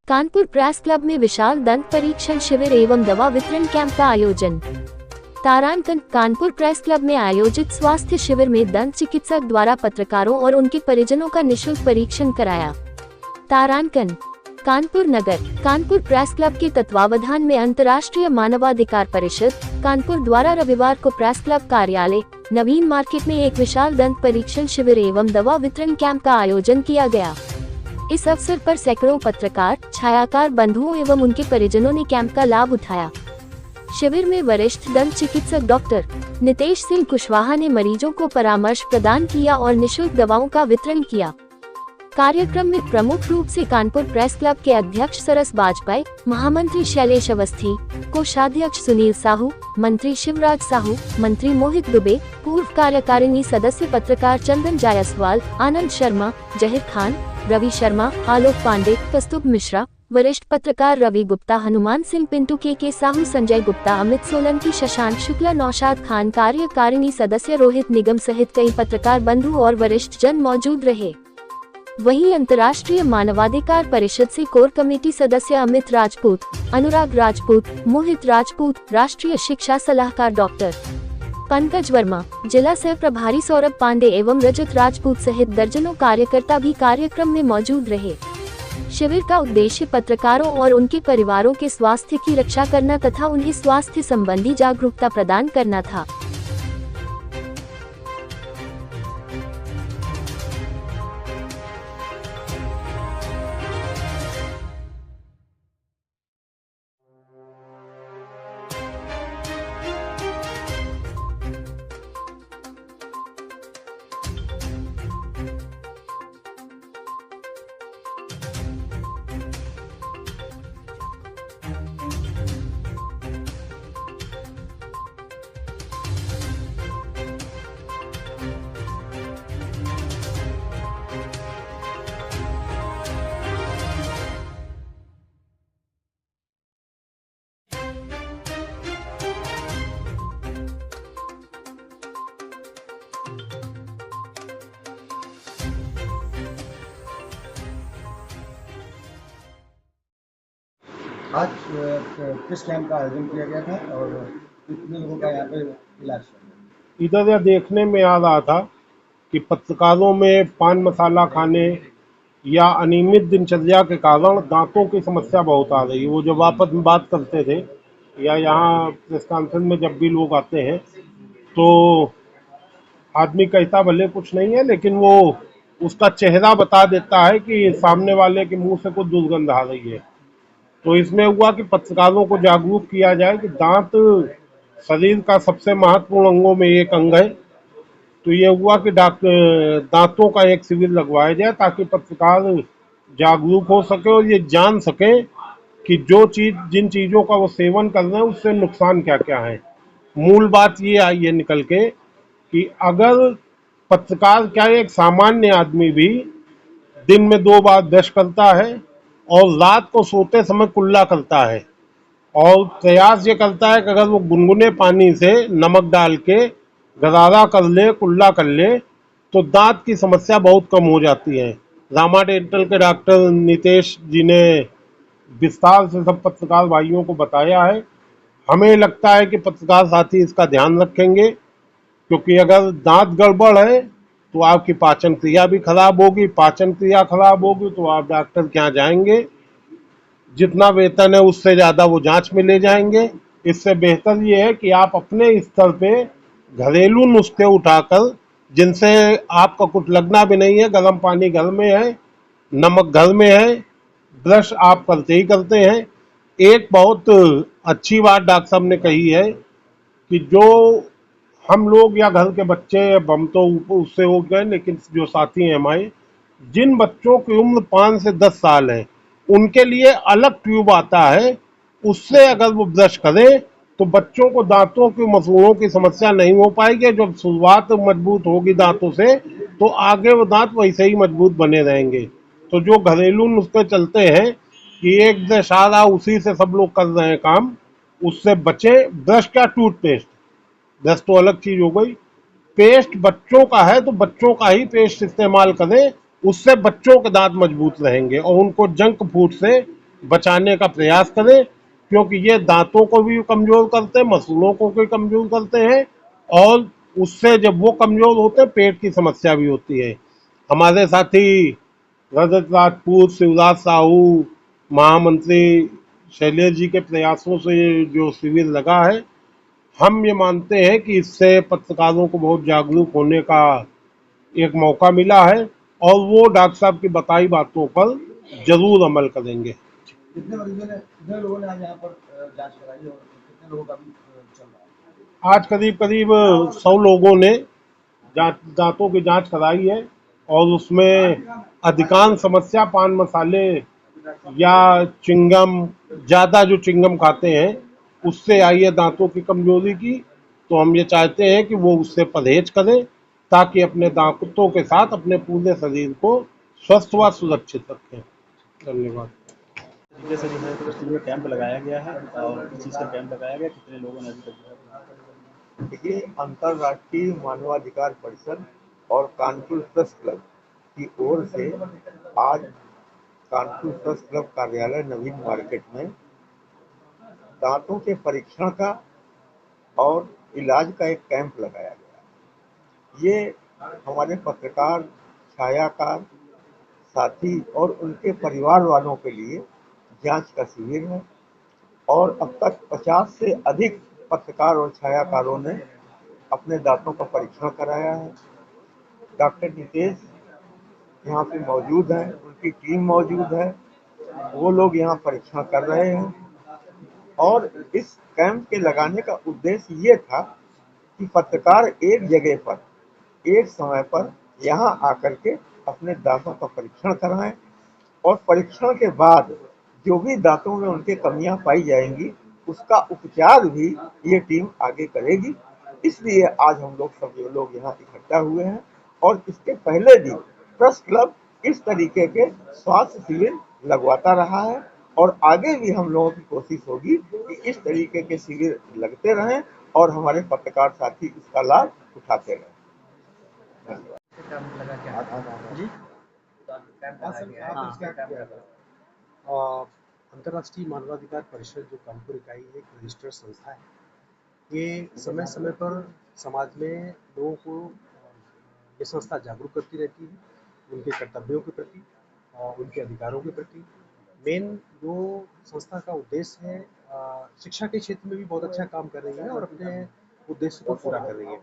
Kanpur press club में विशाल दंत परीक्षण शिविर एवं दवा वितरण कैंप का आयोजन। तारांकन कानपुर प्रेस क्लब में आयोजित स्वास्थ्य शिविर में दंत चिकित्सक द्वारा पत्रकारों और उनके परिजनों का निःशुल्क परीक्षण कराया। तारांकन कानपुर नगर कानपुर प्रेस क्लब के तत्वावधान में अंतर्राष्ट्रीय मानवाधिकार परिषद कानपुर द्वारा रविवार को प्रेस क्लब कार्यालय नवीन मार्केट में एक विशाल दंत परीक्षण शिविर एवं दवा वितरण कैंप का आयोजन किया गया। इस अवसर पर सैकड़ों पत्रकार, छायाकार बंधुओं एवं उनके परिजनों ने कैंप का लाभ उठाया। शिविर में वरिष्ठ दंत चिकित्सक डॉक्टर नितेश सिंह कुशवाहा ने मरीजों को परामर्श प्रदान किया और निःशुल्क दवाओं का वितरण किया। कार्यक्रम में प्रमुख रूप से कानपुर प्रेस क्लब के अध्यक्ष सरस बाजपेयी, महामंत्री शैलेश अवस्थी, कोषाध्यक्ष सुनील साहू, मंत्री शिवराज साहू, मंत्री मोहित दुबे, पूर्व कार्यकारिणी सदस्य पत्रकार चंदन जायसवाल, आनंद शर्मा, जहीर खान, रवि शर्मा, आलोक पांडे, कस्तूभ मिश्रा, वरिष्ठ पत्रकार रवि गुप्ता, हनुमान सिंह पिंटू, के साहू, संजय गुप्ता, अमित सोलंकी, शशांक शुक्ला, नौशाद खान, कार्यकारिणी सदस्य रोहित निगम सहित कई पत्रकार बंधु और वरिष्ठ जन मौजूद रहे। वहीं अंतर्राष्ट्रीय मानवाधिकार परिषद से कोर कमेटी सदस्य अमित राजपूत, अनुराग राजपूत, मोहित राजपूत, राष्ट्रीय शिक्षा सलाहकार डॉक्टर पंकज वर्मा, जिला सह प्रभारी सौरभ पांडे एवं रजत राजपूत सहित दर्जनों कार्यकर्ता भी कार्यक्रम में मौजूद रहे। शिविर का उद्देश्य पत्रकारों और उनके परिवारों के स्वास्थ्य की रक्षा करना तथा उन्हें स्वास्थ्य संबंधी जागरूकता प्रदान करना था। आज किस कैंप का आयोजन किया गया था और कितने लोगों का यहाँ पे इलाज किया? इधर यह देखने में आ रहा था कि पत्रकारों में पान मसाला खाने या अनियमित दिनचर्या के कारण दांतों की समस्या बहुत आ रही है। वो जब आपस में बात करते थे या यहाँ प्रेस कॉन्फ्रेंस में जब भी लोग आते हैं तो आदमी कहता भले कुछ नहीं है, लेकिन वो उसका चेहरा बता देता है कि सामने वाले के मुंह से कुछ दुर्गंध आ रही है। तो इसमें हुआ कि पत्रकारों को जागरूक किया जाए कि दांत शरीर का सबसे महत्वपूर्ण अंगों में एक अंग है। तो ये हुआ कि दांतों का एक शिविर लगवाया जाए ताकि पत्रकार जागरूक हो सके और ये जान सके कि जिन चीज़ों का वो सेवन कर रहे हैं उससे नुकसान क्या क्या है। मूल बात ये आई है निकल के कि अगर पत्रकार क्या एक सामान्य आदमी भी दिन में 2 बार ब्रश करता है और रात को सोते समय कुल्ला करता है और प्रयास ये करता है कि अगर वो गुनगुने पानी से नमक डाल के गरारा कर ले, कुल्ला कर ले, तो दांत की समस्या बहुत कम हो जाती है। रामा डेंटल के डॉक्टर नितेश जी ने विस्तार से सब पत्रकार भाइयों को बताया है। हमें लगता है कि पत्रकार साथी इसका ध्यान रखेंगे, क्योंकि अगर दांत गड़बड़ है तो आपकी पाचन क्रिया भी खराब होगी, पाचन क्रिया खराब होगी तो आप डॉक्टर के यहाँ जाएंगे, जितना वेतन है उससे ज़्यादा वो जांच में ले जाएंगे। इससे बेहतर ये है कि आप अपने स्तर पे घरेलू नुस्खे उठाकर, जिनसे आपका कुछ लगना भी नहीं है, गर्म पानी घर में है, नमक घर में है, ब्रश आप करते ही करते हैं। एक बहुत अच्छी बात डॉक्टर साहब ने कही है कि जो हम लोग या घर के बच्चे, हम तो उससे हो गए, लेकिन जो साथी हैं हमारे, जिन बच्चों की उम्र 5 से 10 साल है उनके लिए अलग ट्यूब आता है। उससे अगर वो ब्रश करें तो बच्चों को दांतों की मसूड़ों की समस्या नहीं हो पाएगी। जब शुरुआत मजबूत होगी दांतों से तो आगे वो दांत वैसे ही मजबूत बने रहेंगे। तो जो घरेलू नुस्खे चलते हैं कि एक ब्रश आ रहा उसी से सब लोग कर रहे हैं काम, उससे बचें। ब्रश क्या, टूथपेस्ट, ब्रश तो अलग चीज हो गई। पेस्ट बच्चों का है तो बच्चों का ही पेस्ट इस्तेमाल करें, उससे बच्चों के दांत मजबूत रहेंगे और उनको जंक फूड से बचाने का प्रयास करें, क्योंकि ये दांतों को भी कमजोर करते हैं, मसूड़ों को भी कमजोर करते हैं, और उससे जब वो कमजोर होते हैं पेट की समस्या भी होती है। हमारे साथी रजत राजपूत, शिवराज साहू, महामंत्री शैलेश जी के प्रयासों से ये जो शिविर लगा है, हम ये मानते हैं कि इससे पत्रकारों को बहुत जागरूक होने का एक मौका मिला है, और वो डॉक्टर साहब की बताई बातों पर जरूर अमल करेंगे। कितने लोगों ने आज यहाँ पर जांच कराई और कितने लोगों का भी चल रहा है? आज करीब करीब 100 लोगों ने दांतों की जांच कराई है, और उसमें अधिकांश समस्या पान मसाले या चिंगम, ज़्यादा जो चिंगम खाते हैं उससे आई है दांतों की कमजोरी की। तो हम ये चाहते हैं कि वो उससे परहेज करें, ताकि अपने दांतों के साथ अपने पूरे शरीर को स्वस्थ व सुरक्षित रखें। धन्यवाद। तरीके से जो है कृषि में कैंप लगाया गया है, और किस चीज़ का कैंप लगाया गया, कितने लोगों ने अभी तक जो है देखिए, अंतर्राष्ट्रीय मानवाधिकार परिषद और कानपुर प्रेस क्लब की ओर से आज कानपुर प्रेस क्लब कार्यालय नवीन मार्केट में दांतों के परीक्षण का और इलाज का एक कैंप लगाया गया। ये हमारे पत्रकार, छायाकार साथी और उनके परिवार वालों के लिए जांच का शिविर है, और अब तक 50 से अधिक पत्रकार और छायाकारों ने अपने दांतों का परीक्षण कराया है। डॉक्टर नितेश यहाँ पे मौजूद हैं, उनकी टीम मौजूद है, वो लोग यहाँ परीक्षण कर रहे हैं। और इस कैंप के लगाने का उद्देश्य ये था कि पत्रकार एक जगह पर, एक समय पर यहाँ आकर के अपने दांतों का परीक्षण कराएं, और परीक्षण के बाद जो भी दांतों में उनके कमियां पाई जाएंगी उसका उपचार भी ये टीम आगे करेगी। इसलिए आज हम लोग सब लोग यहाँ इकट्ठा हुए हैं, और इसके पहले भी प्रेस क्लब इस तरीके के स्वास्थ्य शिविर लगवाता रहा है, और आगे भी हम लोगों की कोशिश होगी कि इस तरीके के शिविर लगते रहें और हमारे पत्रकार साथी इसका लाभ उठाते रहें। जी अंतर्राष्ट्रीय मानवाधिकार परिषद जो कानपुर इकाई है, एक रजिस्टर्ड संस्था है। ये समय समय पर समाज में लोगों को ये संस्था जागरूक करती रहती है, उनके कर्तव्यों के प्रति, उनके अधिकारों के प्रति। मेन जो संस्था का उद्देश्य है, शिक्षा के क्षेत्र में भी बहुत अच्छा काम कर रही है और अपने उद्देश्य को पूरा कर रही है।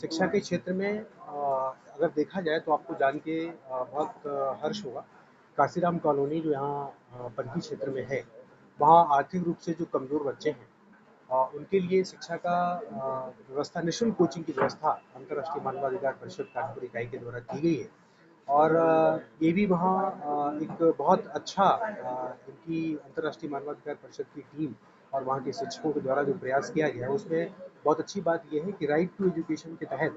शिक्षा के क्षेत्र में अगर देखा जाए तो आपको जान के बहुत हर्ष होगा, काशीराम कॉलोनी जो यहाँ पंथी क्षेत्र में है, वहाँ आर्थिक रूप से जो कमज़ोर बच्चे हैं उनके लिए शिक्षा का व्यवस्था, निःशुल्क कोचिंग की व्यवस्था अंतर्राष्ट्रीय मानवाधिकार परिषद कानपुर इकाई के द्वारा की गई है। और ये भी वहाँ एक बहुत अच्छा इनकी अंतर्राष्ट्रीय मानवाधिकार परिषद की टीम और वहाँ के शिक्षकों के द्वारा जो प्रयास किया गया है, उसमें बहुत अच्छी बात यह है कि राइट टू एजुकेशन के तहत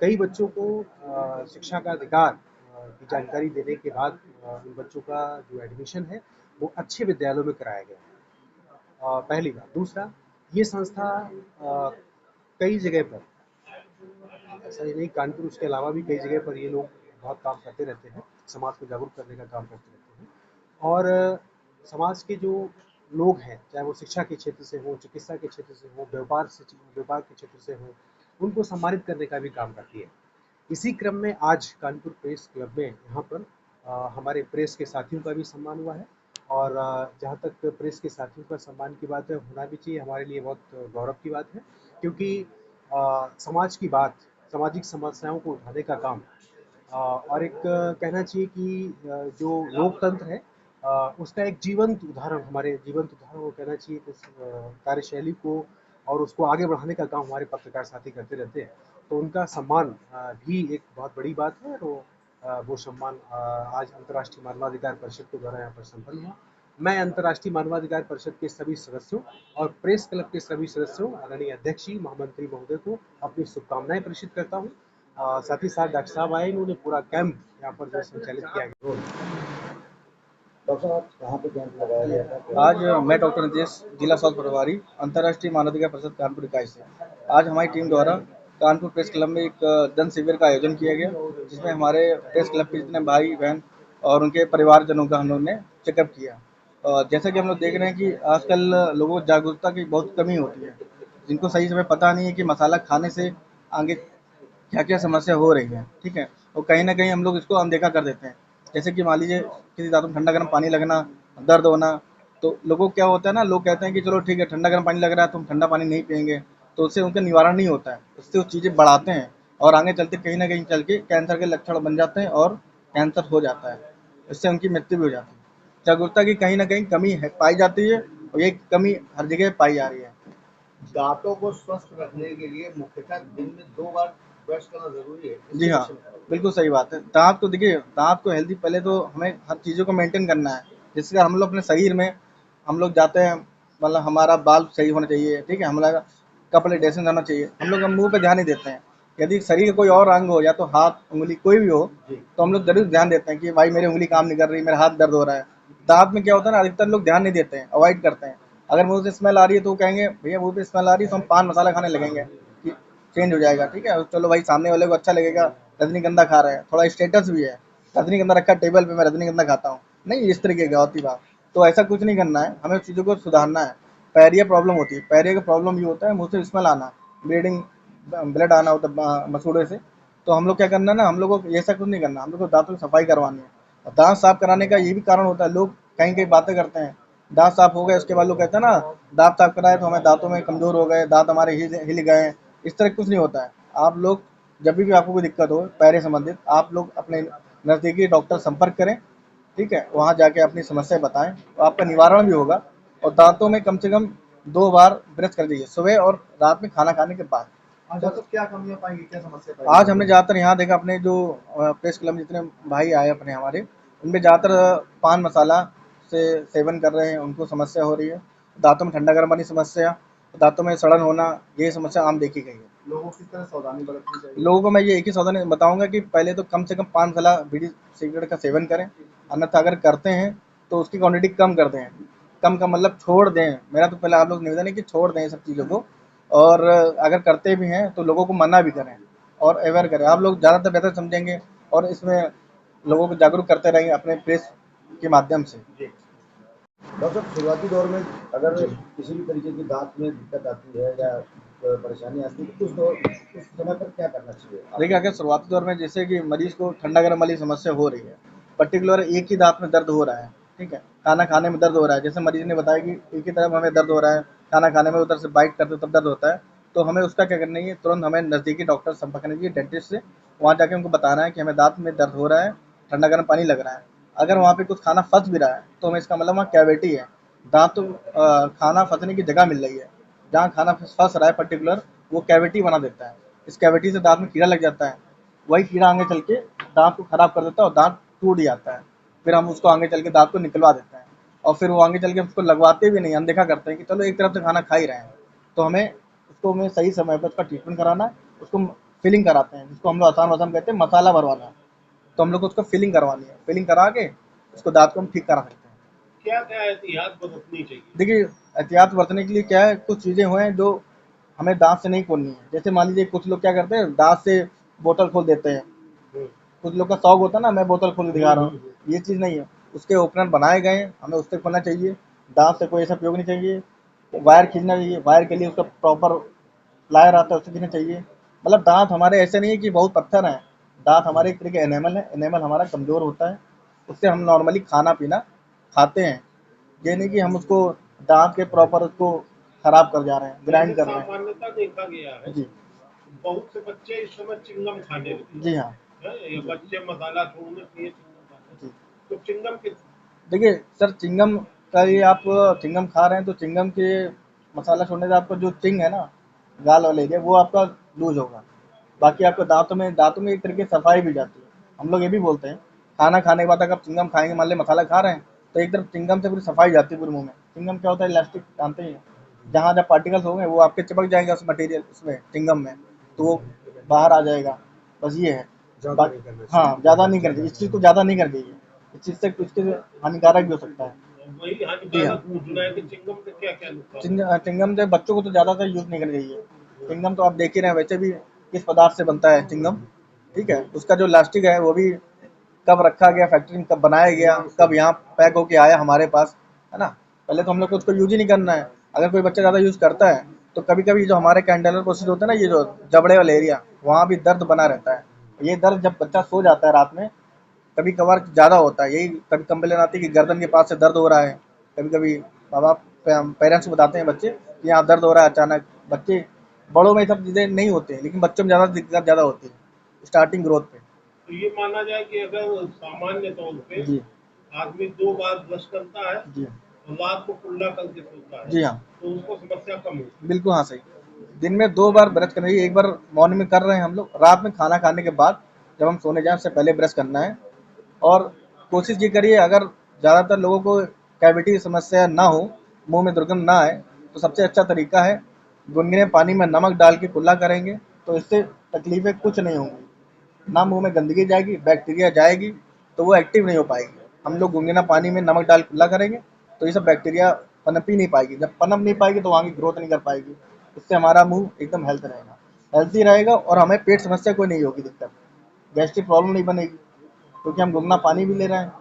कई बच्चों को शिक्षा का अधिकार की जानकारी देने के बाद उन बच्चों का जो एडमिशन है वो अच्छे विद्यालयों में कराया गया है। पहली बात। दूसरा, ये संस्था कई जगह पर, ऐसा ही नहीं कानपुर, उसके अलावा भी कई जगह पर ये लोग बहुत काम करते रहते हैं, समाज को जागरूक करने का काम करते रहते हैं। और समाज के जो लोग हैं, चाहे वो शिक्षा के क्षेत्र से हो, चिकित्सा के क्षेत्र से हो, व्यापार के क्षेत्र से हो, उनको सम्मानित करने का भी काम करती है। इसी क्रम में आज कानपुर प्रेस क्लब में यहाँ पर हमारे प्रेस के साथियों का भी सम्मान हुआ है। और जहाँ तक प्रेस के साथियों का सम्मान की बात है, होना भी चाहिए, हमारे लिए बहुत गौरव की बात है, क्योंकि समाज की बात, सामाजिक समस्याओं को उठाने का काम और एक कहना चाहिए कि जो लोकतंत्र है उसका एक जीवंत उदाहरण, हमारे जीवंत उदाहरण को कहना चाहिए कि उस कार्यशैली को और उसको आगे बढ़ाने का काम हमारे पत्रकार साथी करते रहते हैं। तो उनका सम्मान भी एक बहुत बड़ी बात है, और वो सम्मान आज अंतर्राष्ट्रीय मानवाधिकार परिषद के द्वारा यहाँ पर संपन्न हुआ। मैं अंतर्राष्ट्रीय मानवाधिकार परिषद के सभी सदस्यों और प्रेस क्लब के सभी सदस्यों, आदरणीय अध्यक्ष जी, महामंत्री महोदय को अपनी शुभकामनाएं प्रेषित करता हूँ। साथ ही साथ डॉक्टर साहब आए, इन्होंने पूरा कैंप यहाँ पर जो संचालित किया गया। डॉक्टर साहब, कहाँ पे कैंप लगाया गया था? आज मैं डॉक्टर नितेश, जिला स्वास्थ्य प्रभारी, अंतर्राष्ट्रीय मानवाधिकार परिषद कानपुर इकाई से। आज हमारी टीम द्वारा कानपुर प्रेस क्लब में एक जन शिविर का आयोजन किया गया, जिसमें हमारे प्रेस क्लब के जितने भाई बहन और उनके परिवारजनों का हम लोग ने चेकअप किया। जैसा कि हम लोग देख रहे हैं कि आजकल लोगों को जागरूकता की बहुत कमी होती है, जिनको सही समय पता नहीं है कि मसाला खाने से आगे क्या क्या समस्या हो रही है, ठीक है। और कहीं ना कहीं हम लोग इसको अनदेखा कर देते हैं। जैसे कि मान लीजिए किसी दांतों में ठंडा गर्म पानी लगना, दर्द होना, तो लोगों को क्या होता है ना, लोग कहते हैं कि चलो ठीक है ठंडा गर्म पानी लग रहा है तो हम ठंडा पानी नहीं पियेंगे, तो उससे उनका निवारण नहीं होता है, उससे वो चीज़ें बढ़ाते हैं और आगे चलते कहीं ना कहीं चल के कैंसर के लक्षण बन जाते हैं और कैंसर हो जाता है, इससे उनकी मृत्यु भी हो जाती है। जागरूकता की कहीं ना कहीं कमी है पाई जाती है और ये कमी हर जगह पाई जा रही है। दांतों को स्वस्थ रखने के लिए मुख्यतः दिन में 2 बार ब्रश करना जरूरी है। जी हाँ, बिल्कुल सही बात है। दाँत को देखिए, दाँत को हेल्दी पहले तो हमें हर चीज़ों को मेंटेन करना है। जिससे हम लोग अपने शरीर में हम लोग जाते हैं, मतलब हमारा बाल सही होना चाहिए, ठीक है? हमारा कपड़े डेसेंट होना चाहिए। हम लोग मुँह पे ध्यान नहीं देते हैं। यदि शरीर का कोई और अंग हो या तो हाथ, उँगली कोई भी हो, तो हम लोग ज़रूर ध्यान देते हैं कि भाई मेरी उँगली काम नहीं कर रही, मेरा हाथ दर्द हो रहा है। दाँत में क्या होता है ना, अधिकतर लोग ध्यान नहीं देते हैं, अवॉइड करते हैं। अगर मुँह से स्मेल आ रही है तो वो कहेंगे भैया मुँह पे स्मेल आ रही है तो हम पान मसाला खाने लगेंगे कि चेंज हो जाएगा, ठीक है? चलो भाई सामने वाले को अच्छा लगेगा, रजनीगंधा खा रहे हैं, थोड़ा स्टेटस भी है, रजनीगंधा रखा है टेबल पे, मैं रजनीगंधा खाता हूँ। नहीं, इस तरीके की होती बात। तो ऐसा कुछ नहीं करना है, हमें चीज़ों को सुधारना है। पैरिया प्रॉब्लम होती है, पैरिया का प्रॉब्लम ये होता है मुँह से स्मेल आना, ब्लीडिंग, ब्लड आना होता है मसूड़े से। तो हम लोग क्या करना है ना, हम लोग को ऐसा कुछ नहीं करना, हम लोग को दांतों की सफाई करवानी है। और दांत साफ कराने का ये भी कारण होता है, लोग कहीं कहीं बातें करते हैं, दांत साफ हो गए उसके बाद लोग कहते हैं ना दांत साफ कराए तो हमें दांतों में कमजोर हो गए, दांत हमारे हिल गए। इस तरह कुछ नहीं होता है। आप लोग जब भी आपको कोई दिक्कत हो पैर संबंधित, आप लोग अपने नज़दीकी डॉक्टर संपर्क करें, ठीक है? वहाँ जाके अपनी समस्या बताएं तो आपका निवारण भी होगा। और दांतों में कम से कम 2 बार ब्रश कर दीजिए, सुबह और रात में खाना खाने के बाद। आज तो क्या कमियां पाई, क्या समस्या पाई? आज हमने ज़्यादातर यहाँ देखा, अपने जो प्रेस क्लब में जितने भाई आए अपने हमारे, उनमें ज़्यादातर पान मसाला से सेवन कर रहे हैं, उनको समस्या हो रही है। दांतों में ठंडा गर्म वाली समस्या, दांतों में सड़न होना, ये समस्या आम देखी गई है। लोगों को किस तरह सावधानी बरतनी चाहिए? लोगों को मैं ये एक ही सावधानी बताऊंगा कि पहले तो कम से कम पान मसाला बीड़ी सिगरेट का सेवन करें, अन्यथा अगर करते हैं तो उसकी क्वांटिटी कम कर दें। कम का मतलब छोड़ दें। मेरा तो पहले आप लोग निवेदन है कि छोड़ दें ये सब चीज़ों को, और अगर करते भी हैं तो लोगों को मना भी करें और अवेयर करें। आप लोग ज़्यादातर बेहतर समझेंगे और इसमें लोगों को जागरूक करते रहेंगे अपने प्रेस के माध्यम से। डॉक्टर साहब, शुरुआती दौर में अगर किसी भी तरीके की दांत में दिक्कत आती है या परेशानी आती है तो उस समय पर क्या करना चाहिए? देखिए, अगर शुरुआती दौर में जैसे कि मरीज को ठंडा गर्म वाली समस्या हो रही है, पर्टिकुलर एक ही दांत में दर्द हो रहा है, ठीक है, खाना खाने में दर्द हो रहा है, जैसे मरीज ने बताया कि एक ही तरफ हमें दर्द हो रहा है, खाना खाने में उधर से बाइट करते तब दर्द होता है, तो हमें उसका क्या करना है, तुरंत हमें नज़दीकी डॉक्टर संपर्क करना चाहिए, डेंटिस्ट से। वहाँ जाके उनको बताना है कि हमें दांत में दर्द हो रहा है, ठंडा गर्म पानी लग रहा है। अगर वहाँ पे कुछ खाना फंस भी रहा है तो हमें इसका मतलब वहाँ कैविटी है, दांत खाना फंसने की जगह मिल रही है, जहाँ खाना फंस रहा है पर्टिकुलर, वो कैविटी बना देता है। इस कैविटी से दांत में कीड़ा लग जाता है, वही कीड़ा आगे चल के दांत को खराब कर देता है और दांत टूट जाता है। फिर हम उसको आगे चल के दांत को निकलवा देते हैं और फिर वो आगे चल के उसको लगवाते भी नहीं, अनदेखा करते हैं कि चलो एक तरफ से खाना खा ही रहे हैं। तो हमें उसको हमें सही समय पर उसका ट्रीटमेंट कराना है, उसको फिलिंग कराते हैं, जिसको हम लोग आसान भाषा में कहते हैं मसाला भरवाना। तो हम लोग को उसको फिलिंग करवानी है, फिलिंग करा के उसको दांत को हम ठीक करा सकते हैं। क्या क्या एहतियात बरतनी चाहिए? देखिए, एहतियात बरतने के लिए क्या है, कुछ चीज़ें हुए हैं जो हमें दांत से नहीं खोलनी है। जैसे मान लीजिए कुछ लोग क्या करते हैं, दांत से बोतल खोल देते हैं। कुछ लोग का शौक होता है ना, मैं बोतल खोल के दिखा रहा हूँ, ये चीज़ नहीं है। उसके ओपनर बनाए गए हैं, हमें उससे खोलना चाहिए। दांत से कोई ऐसा प्रयोग नहीं चाहिए। वायर खींचना चाहिए, वायर के लिए उसका प्रॉपर प्लायर आता है, उससे खींचना चाहिए। मतलब दांत हमारे ऐसे नहीं है कि बहुत पत्थर हैं, दांत हमारे एक तरीके एनेमल है, एनेमल हमारा कमज़ोर होता है, उससे हम नॉर्मली खाना पीना खाते हैं। ये नहीं कि हम उसको दांत के प्रॉपर उसको खराब कर जा रहे हैं, ग्राइंड कर रहे हैं। सामान्यता देखा गया है जी बहुत से बच्चे इस समय चिंगम खाने लगे जी हाँ हैं। ये बच्चे मसाला छोड़ने के लिए चिंगम खाते जी। हैं। तो चिंगम के देखिए सर, चिंगम का ये आप चिंगम खा रहे हैं तो चिंगम के मसाला छोड़ने से आपका जो चिंग है ना, गाल वाले एरिया, वो आपका लूज होगा। बाकी आपको दांतों में एक तरीके से सफाई भी जाती है। हम लोग ये भी बोलते हैं, खाना खाने के बाद अगर आप चिंगम खाएंगे, मान लीजिए मसाला खा रहे हैं, तो एक तरफ चिंगम से पूरी सफाई जाती है पूरे मुंह में। चिंगम क्या होता है, इलास्टिक जानते ही हैं, जहाँ जहाँ पार्टिकल्स होंगे वो आपके चिपक जाएंगे उस मटेरियल, उसमें चिंगम में, तो वो बाहर आ जाएगा। बस ये है। ज़्यादा नहीं करना चाहिए। हाँ, ज़्यादा नहीं करना चाहिए, इस चीज़ को ज़्यादा नहीं कर दीजिए, इस चीज़ से कुछ हानिकारक भी हो सकता है। वही हानिकारक पूछना है कि चिंगम से क्या क्या नुकसान? चिंगम से बच्चों को तो ज़्यादातर यूज़ नहीं करना चाहिए। चिंगम तो आप देख ही रहे हैं वैसे भी किस पदार्थ से बनता है चिंगम, ठीक है। उसका जो लास्टिक है वो भी कब रखा गया फैक्ट्री में, कब बनाया गया, कब यहाँ पैक होके आया हमारे पास, है ना। पहले तो हम लोग को उसको यूज ही नहीं करना है। अगर कोई बच्चा ज़्यादा यूज़ करता है तो कभी कभी जो हमारे कैंडेलर प्रोसेस होता है ना, ये जो जबड़े वाला एरिया, वहाँ भी दर्द बना रहता है। ये दर्द जब बच्चा सो जाता है रात में, कभी कभार ज़्यादा होता है, यही कभी कंप्लेन आती है कि गर्दन के पास से दर्द हो रहा है। कभी कभी माँ बाप पेरेंट्स को बताते हैं बच्चे कि यहाँ दर्द हो रहा है अचानक। बच्चे बड़ों में ये सब चीज़ें नहीं होती हैं, लेकिन बच्चों में ज़्यादा दिक्कत ज़्यादा होती है स्टार्टिंग ग्रोथ पे। तो ये माना जाए कि अगर सामान्य तौर पे जी आदमी 2 बार ब्रश करता है जी और रात को कुल्ला करके सोता है जी हाँ, तो उसको समस्या कम होती बिल्कुल हाँ सही। दिन में 2 बार ब्रश करना चाहिए, एक बार मॉर्निंग में कर रहे हैं हम लोग, रात में खाना खाने के बाद जब हम सोने जाएँ उससे पहले ब्रश करना है। और कोशिश ये करिए, अगर ज़्यादातर लोगों को कैविटी की समस्या ना हो, मुंह में दुर्गंध ना आए, तो सबसे अच्छा तरीका है गुनगुने पानी में नमक डाल के कुल्ला करेंगे, तो इससे तकलीफें कुछ नहीं होंगी। ना मुंह में गंदगी जाएगी, बैक्टीरिया जाएगी, तो वो एक्टिव नहीं हो पाएगी। हम लोग गुनगुना पानी में नमक डाल कुल्ला करेंगे तो ये सब बैक्टीरिया पनप ही नहीं पाएगी। जब पनप नहीं पाएगी तो आगे ग्रोथ नहीं कर पाएगी। इससे हमारा मुंह एकदम हेल्थी रहेगा और हमें पेट समस्या कोई नहीं होगी दिक्कत, गैस्ट्रिक प्रॉब्लम नहीं बनेगी, क्योंकि हम गुनगुना पानी भी ले रहे हैं।